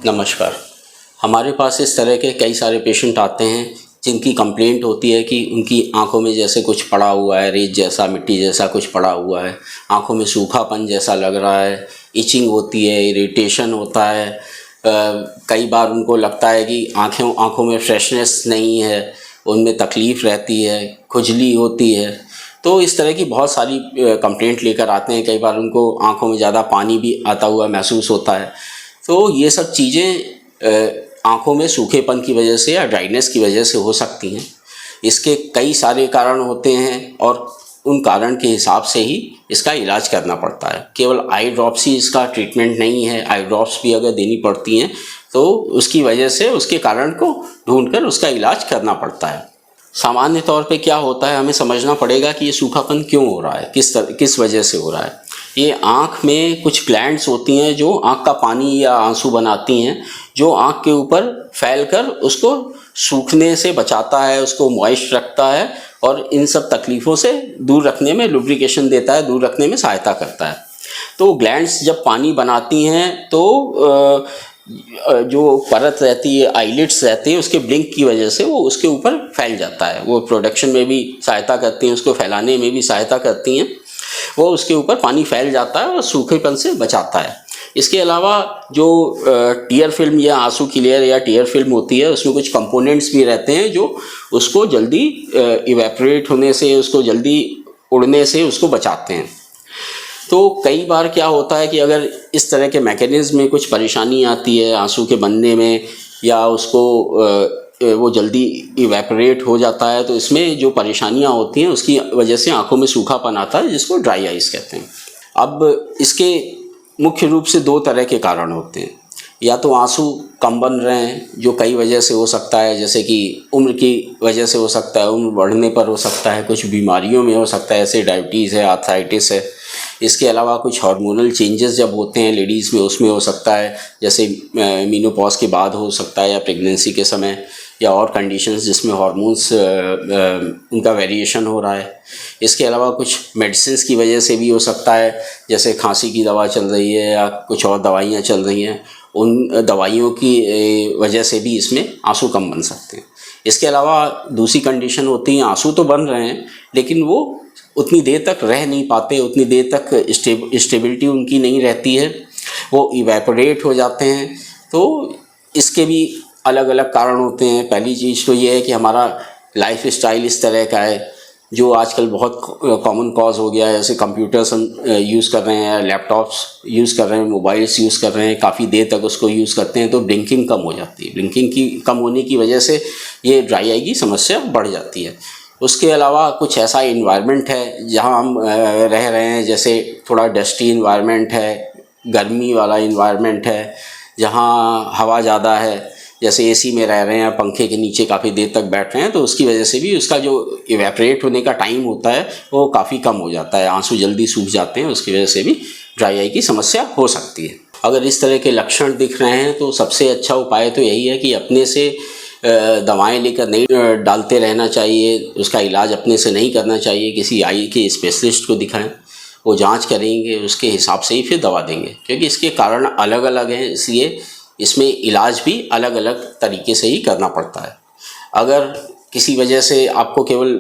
नमस्कार। हमारे पास इस तरह के कई सारे पेशेंट आते हैं जिनकी कंप्लेंट होती है कि उनकी आंखों में जैसे कुछ पड़ा हुआ है, रेत जैसा, मिट्टी जैसा कुछ पड़ा हुआ है, आंखों में सूखापन जैसा लग रहा है, इचिंग होती है, इरिटेशन होता है। कई बार उनको लगता है कि आंखों में फ्रेशनेस नहीं है, उनमें तकलीफ़ रहती है, खुजली होती है। तो इस तरह की बहुत सारी कंप्लेंट लेकर आते हैं। कई बार उनको आंखों में ज़्यादा पानी भी आता हुआ महसूस होता है। तो ये सब चीज़ें आँखों में सूखेपन की वजह से या ड्राइनेस की वजह से हो सकती हैं। इसके कई सारे कारण होते हैं और उन कारण के हिसाब से ही इसका इलाज करना पड़ता है। केवल आई ड्रॉप्स ही इसका ट्रीटमेंट नहीं है। आई ड्रॉप्स भी अगर देनी पड़ती हैं तो उसकी वजह से उसके कारण को ढूंढकर उसका इलाज करना पड़ता है। सामान्य तौर पे क्या होता है, हमें समझना पड़ेगा कि ये सूखापन क्यों हो रहा है, किस वजह से हो रहा है। ये आँख में कुछ ग्लैंड्स होती हैं जो आँख का पानी या आंसू बनाती हैं, जो आँख के ऊपर फैलकर उसको सूखने से बचाता है, उसको मॉइस्ट रखता है और इन सब तकलीफ़ों से दूर रखने में, लुब्रिकेशन देता है, दूर रखने में सहायता करता है। तो ग्लैंड्स जब पानी बनाती हैं तो जो परत रहती है, आईलिड्स रहती हैं, उसके ब्लिंक की वजह से वो उसके ऊपर फैल जाता है। वो प्रोडक्शन में भी सहायता करती हैं, उसको फैलाने में भी सहायता करती हैं। वो उसके ऊपर पानी फैल जाता है और सूखेपन से बचाता है। इसके अलावा जो टीयर फिल्म या आंसू की लेयर या टीयर फिल्म होती है, उसमें कुछ कंपोनेंट्स भी रहते हैं जो उसको जल्दी इवेपोरेट होने से, उसको जल्दी उड़ने से उसको बचाते हैं। तो कई बार क्या होता है कि अगर इस तरह के मैकेनिज़्म में कुछ परेशानी आती है आंसू के बनने में, या उसको वो जल्दी इवेपोरेट हो जाता है, तो इसमें जो परेशानियां होती हैं उसकी वजह से आंखों में सूखापन आता है, जिसको ड्राई आइज़ कहते हैं। अब इसके मुख्य रूप से दो तरह के कारण होते हैं। या तो आंसू कम बन रहे हैं, जो कई वजह से हो सकता है, जैसे कि उम्र की वजह से हो सकता है, उम्र बढ़ने पर हो सकता है, कुछ बीमारियों में हो सकता है, जैसे डायबिटीज़ है, आर्थराइटिस है। इसके अलावा कुछ हार्मोनल चेंजेस जब होते हैं लेडीज़ में, उसमें हो सकता है, जैसे मीनोपॉज के बाद हो सकता है, या प्रेगनेंसी के समय, या और कंडीशंस जिसमें हार्मोन्स उनका वेरिएशन हो रहा है। इसके अलावा कुछ मेडिसिन्स की वजह से भी हो सकता है, जैसे खांसी की दवा चल रही है या कुछ और दवाइयाँ चल रही हैं, उन दवाइयों की वजह से भी इसमें आंसू कम बन सकते हैं। इसके अलावा दूसरी कंडीशन होती है, आंसू तो बन रहे हैं लेकिन वो उतनी देर तक रह नहीं पाते, उतनी देर तक स्टेबिलिटी उनकी नहीं रहती है, वो इवेपोरेट हो जाते हैं। तो इसके भी अलग अलग कारण होते हैं। पहली चीज़ तो ये है कि हमारा लाइफ स्टाइल इस तरह का है, जो आजकल बहुत कॉमन कॉज हो गया है। जैसे कंप्यूटर्स हम यूज़ कर रहे हैं, लैपटॉप्स यूज़ कर रहे हैं, मोबाइल्स यूज़ कर रहे हैं, काफ़ी देर तक उसको यूज़ करते हैं, तो ब्लिंकिंग कम हो जाती है। ब्लिंकिंग की कम होने की वजह से ये ड्राई आई की समस्या बढ़ जाती है। उसके अलावा कुछ ऐसा इन्वायरमेंट है जहाँ हम रह रहे हैं, जैसे थोड़ा डस्टी इन्वायरमेंट है, गर्मी वाला इन्वायरमेंट है, जहाँ हवा ज़्यादा है, जैसे एसी में रह रहे हैं, पंखे के नीचे काफ़ी देर तक बैठ रहे हैं, तो उसकी वजह से भी उसका जो इवेपोरेट होने का टाइम होता है वो काफ़ी कम हो जाता है, आंसू जल्दी सूख जाते हैं। उसकी वजह से भी ड्राई आई की समस्या हो सकती है। अगर इस तरह के लक्षण दिख रहे हैं तो सबसे अच्छा उपाय तो यही है कि अपने से दवाएं लेकर नहीं डालते रहना चाहिए, उसका इलाज अपने से नहीं करना चाहिए। किसी आई के स्पेशलिस्ट को दिखाएं, वो जांच करेंगे, उसके हिसाब से ही फिर दवा देंगे, क्योंकि इसके कारण अलग अलग हैं, इसलिए इसमें इलाज भी अलग अलग तरीके से ही करना पड़ता है। अगर किसी वजह से आपको केवल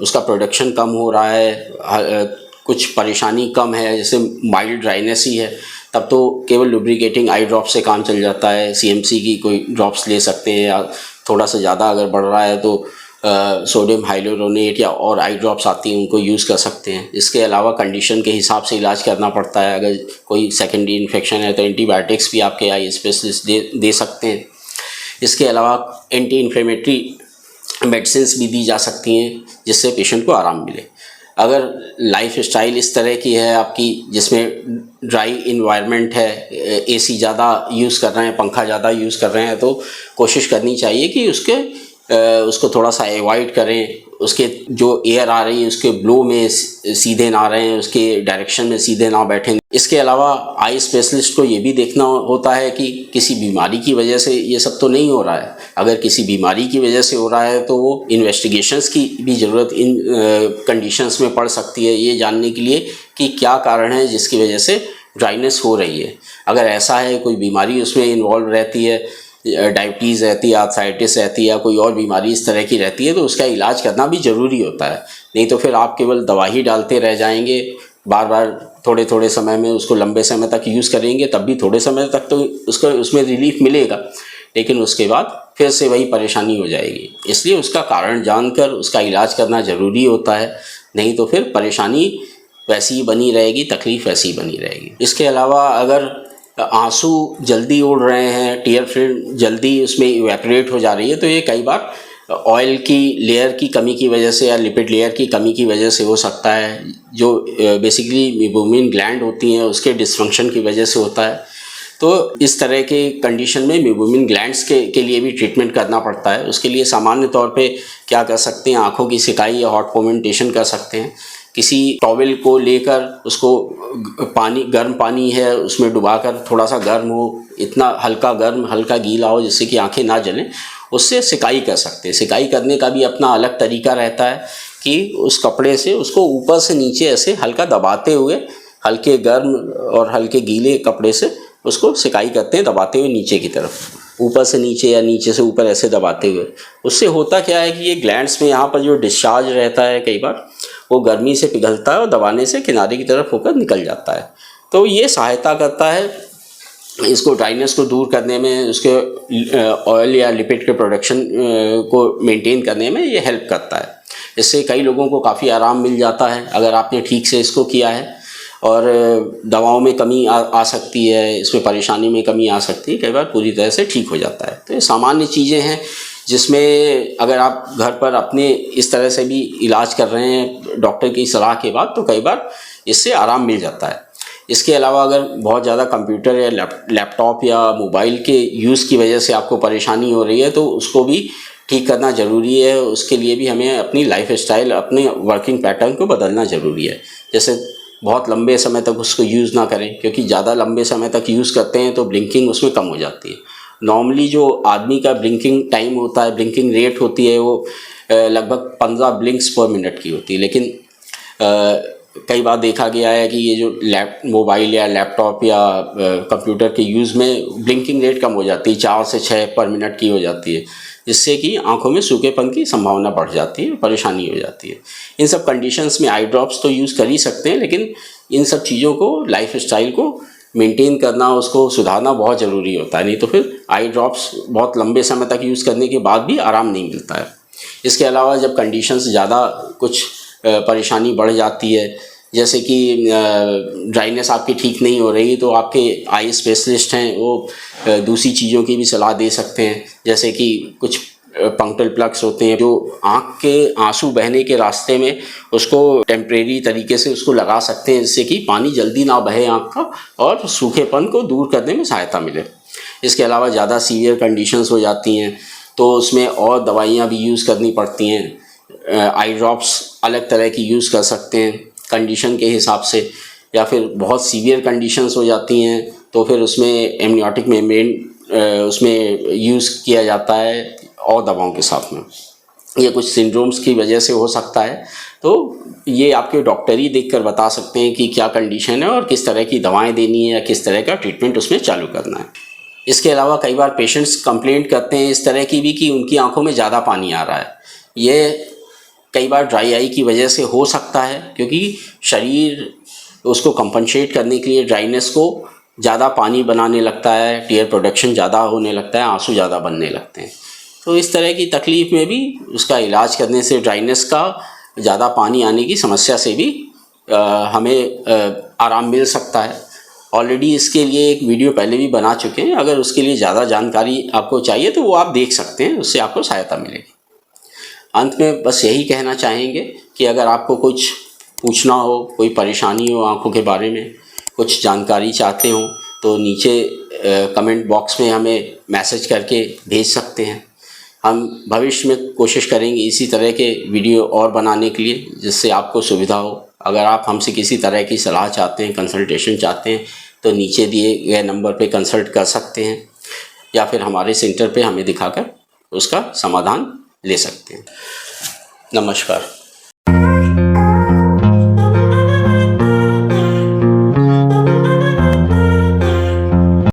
उसका प्रोडक्शन कम हो रहा है, कुछ परेशानी कम है, जैसे माइल्ड ड्राइनेस ही है, तब तो केवल लुब्रिकेटिंग आई ड्रॉप से काम चल जाता है। सीएमसी की कोई ड्रॉप्स ले सकते हैं, या थोड़ा सा ज़्यादा अगर बढ़ रहा है तो सोडियम हाइलोरोनेट या और आई ड्रॉप्स आती हैं, उनको यूज़ कर सकते हैं। इसके अलावा कंडीशन के हिसाब से इलाज करना पड़ता है। अगर कोई सेकेंडरी इन्फेक्शन है तो एंटीबायोटिक्स भी आपके आई स्पेशलिस्ट दे सकते हैं। इसके अलावा एंटी इन्फ्लेमेटरी मेडिसिन्स भी दी जा सकती हैं, जिससे पेशेंट को आराम मिले। अगर लाइफ स्टाइल इस तरह की है आपकी, जिसमें ड्राई इन्वायरमेंट है, एसी ज़्यादा यूज़ कर रहे हैं, पंखा ज़्यादा यूज़ कर रहे हैं, तो कोशिश करनी चाहिए कि उसको थोड़ा सा अवॉइड करें। उसके जो एयर आ रही है उसके ब्लो में सीधे ना रहें, उसके डायरेक्शन में सीधे ना बैठें। इसके अलावा आई स्पेशलिस्ट को ये भी देखना होता है कि किसी बीमारी की वजह से ये सब तो नहीं हो रहा है। अगर किसी बीमारी की वजह से हो रहा है तो वो इन्वेस्टिगेशंस की भी ज़रूरत इन कंडीशंस में पड़ सकती है, ये जानने के लिए कि क्या कारण है जिसकी वजह से ड्राइनेस हो रही है। अगर ऐसा है कोई बीमारी उसमें इन्वॉल्व रहती है, डायबिटीज़ रहती है, आर्थराइटिस रहती है या कोई और बीमारी इस तरह की रहती है, तो उसका इलाज करना भी ज़रूरी होता है। नहीं तो फिर आप केवल दवा ही डालते रह जाएंगे, बार बार थोड़े थोड़े समय में उसको लंबे समय तक यूज़ करेंगे, तब भी थोड़े समय तक तो उसको उसमें रिलीफ मिलेगा, लेकिन उसके बाद फिर से वही परेशानी हो जाएगी। इसलिए उसका कारण जानकर उसका इलाज करना ज़रूरी होता है, नहीं तो फिर परेशानी वैसी ही बनी रहेगी, तकलीफ़ वैसी ही बनी रहेगी। इसके अलावा अगर आंसू जल्दी उड़ रहे हैं, टीयर फिल्म जल्दी उसमें इवेपोरेट हो जा रही है, तो ये कई बार ऑयल की लेयर की कमी की वजह से या लिपिड लेयर की कमी की वजह से हो सकता है। जो बेसिकली मेबोमिन ग्लैंड होती हैं उसके डिसफंक्शन की वजह से होता है। तो इस तरह के कंडीशन में मेबोमिन ग्लैंड्स के लिए भी ट्रीटमेंट करना पड़ता है। उसके लिए सामान्य तौर पे क्या कर सकते हैं, आँखों की सिकाई या हॉट पोमेंटेशन कर सकते हैं। किसी टॉवेल को लेकर उसको गर्म पानी है उसमें डुबाकर थोड़ा सा गर्म हो, इतना हल्का गर्म हल्का गीला हो जिससे कि आंखें ना जलें, उससे सिकाई कर सकते हैं। सिकाई करने का भी अपना अलग तरीका रहता है कि उस कपड़े से उसको ऊपर से नीचे ऐसे हल्का दबाते हुए, हल्के गर्म और हल्के गीले कपड़े से उसको सिकाई करते हैं, दबाते हुए नीचे की तरफ, ऊपर से नीचे या नीचे से ऊपर ऐसे दबाते हुए। उससे होता क्या है कि ये ग्लैंड्स में यहाँ पर जो डिस्चार्ज रहता है कई बार वो गर्मी से पिघलता है और दबाने से किनारे की तरफ होकर निकल जाता है। तो ये सहायता करता है इसको ड्राइनेस को दूर करने में, उसके ऑयल या लिपिड के प्रोडक्शन को मेंटेन करने में ये हेल्प करता है। इससे कई लोगों को काफ़ी आराम मिल जाता है अगर आपने ठीक से इसको किया है। और दवाओं में कमी आ सकती है, इसमें परेशानी में कमी आ सकती है, कई बार पूरी तरह से ठीक हो जाता है। तो ये सामान्य चीज़ें हैं जिसमें अगर आप घर पर अपने इस तरह से भी इलाज कर रहे हैं डॉक्टर की सलाह के बाद, तो कई बार इससे आराम मिल जाता है। इसके अलावा अगर बहुत ज़्यादा कंप्यूटर या लैपटॉप या मोबाइल के यूज़ की वजह से आपको परेशानी हो रही है, तो उसको भी ठीक करना ज़रूरी है। उसके लिए भी हमें अपनी लाइफ स्टाइल, अपने वर्किंग पैटर्न को बदलना ज़रूरी है। जैसे बहुत लंबे समय तक उसको यूज़ ना करें, क्योंकि ज़्यादा लंबे समय तक यूज़ करते हैं तो ब्लिंकिंग उसमें कम हो जाती है। नॉर्मली जो आदमी का ब्लिंकिंग टाइम होता है, ब्लिंकिंग रेट होती है, वो लगभग 15 ब्लिंक्स पर मिनट की होती है। लेकिन कई बार देखा गया है कि ये जो मोबाइल या लैपटॉप या कंप्यूटर के यूज़ में ब्लिंकिंग रेट कम हो जाती है, 4 से 6 पर मिनट की हो जाती है, जिससे कि आंखों में सूखेपन की संभावना बढ़ जाती है, परेशानी हो जाती है। इन सब कंडीशंस में आई ड्रॉप्स तो यूज़ कर ही सकते हैं, लेकिन इन सब चीज़ों को, लाइफ स्टाइल को मेंटेन करना, उसको सुधारना बहुत ज़रूरी होता है। नहीं तो फिर आई ड्रॉप्स बहुत लंबे समय तक यूज़ करने के बाद भी आराम नहीं मिलता है। इसके अलावा जब कंडीशंस ज़्यादा कुछ परेशानी बढ़ जाती है, जैसे कि ड्राइनेस आपकी ठीक नहीं हो रही, तो आपके आई स्पेशलिस्ट हैं वो दूसरी चीज़ों की भी सलाह दे सकते हैं। जैसे कि कुछ पंक्चुअल प्लग्स होते हैं जो आँख के आंसू बहने के रास्ते में उसको टेम्परेरी तरीके से उसको लगा सकते हैं, जिससे कि पानी जल्दी ना बहे आँख का और सूखेपन को दूर करने में सहायता मिले। इसके अलावा ज़्यादा सीवियर कंडीशंस हो जाती हैं तो उसमें और दवाइयाँ भी यूज़ करनी पड़ती हैं। आई ड्रॉप्स अलग तरह की यूज़ कर सकते हैं कंडीशन के हिसाब से, या फिर बहुत सीवियर कंडीशंस हो जाती हैं तो फिर उसमें एमनियोटिक मेम्ब्रेन उसमें यूज़ किया जाता है और दवाओं के साथ में। ये कुछ सिंड्रोम्स की वजह से हो सकता है, तो ये आपके डॉक्टर ही देखकर बता सकते हैं कि क्या कंडीशन है और किस तरह की दवाएं देनी है या किस तरह का ट्रीटमेंट उसमें चालू करना है। इसके अलावा कई बार पेशेंट्स कंप्लेंट करते हैं इस तरह की भी कि उनकी आंखों में ज़्यादा पानी आ रहा है। ये कई बार ड्राई आई की वजह से हो सकता है, क्योंकि शरीर उसको कंपनसेट करने के लिए ड्राइनेस को ज़्यादा पानी बनाने लगता है, टीयर प्रोडक्शन ज़्यादा होने लगता है, आंसू ज़्यादा बनने लगते हैं। तो इस तरह की तकलीफ़ में भी उसका इलाज करने से, ड्राइनेस का ज़्यादा पानी आने की समस्या से भी हमें आराम मिल सकता है। ऑलरेडी इसके लिए एक वीडियो पहले भी बना चुके हैं, अगर उसके लिए ज़्यादा जानकारी आपको चाहिए तो वो आप देख सकते हैं, उससे आपको सहायता मिलेगी। अंत में बस यही कहना चाहेंगे कि अगर आपको कुछ पूछना हो, कोई परेशानी हो आँखों के बारे में, कुछ जानकारी चाहते हो, तो नीचे कमेंट बॉक्स में हमें मैसेज करके भेज सकते हैं। हम भविष्य में कोशिश करेंगे इसी तरह के वीडियो और बनाने के लिए, जिससे आपको सुविधा हो। अगर आप हमसे किसी तरह की सलाह चाहते हैं, कंसल्टेशन चाहते हैं, तो नीचे दिए गए नंबर पे कंसल्ट कर सकते हैं, या फिर हमारे सेंटर पे हमें दिखाकर उसका समाधान ले सकते हैं। नमस्कार।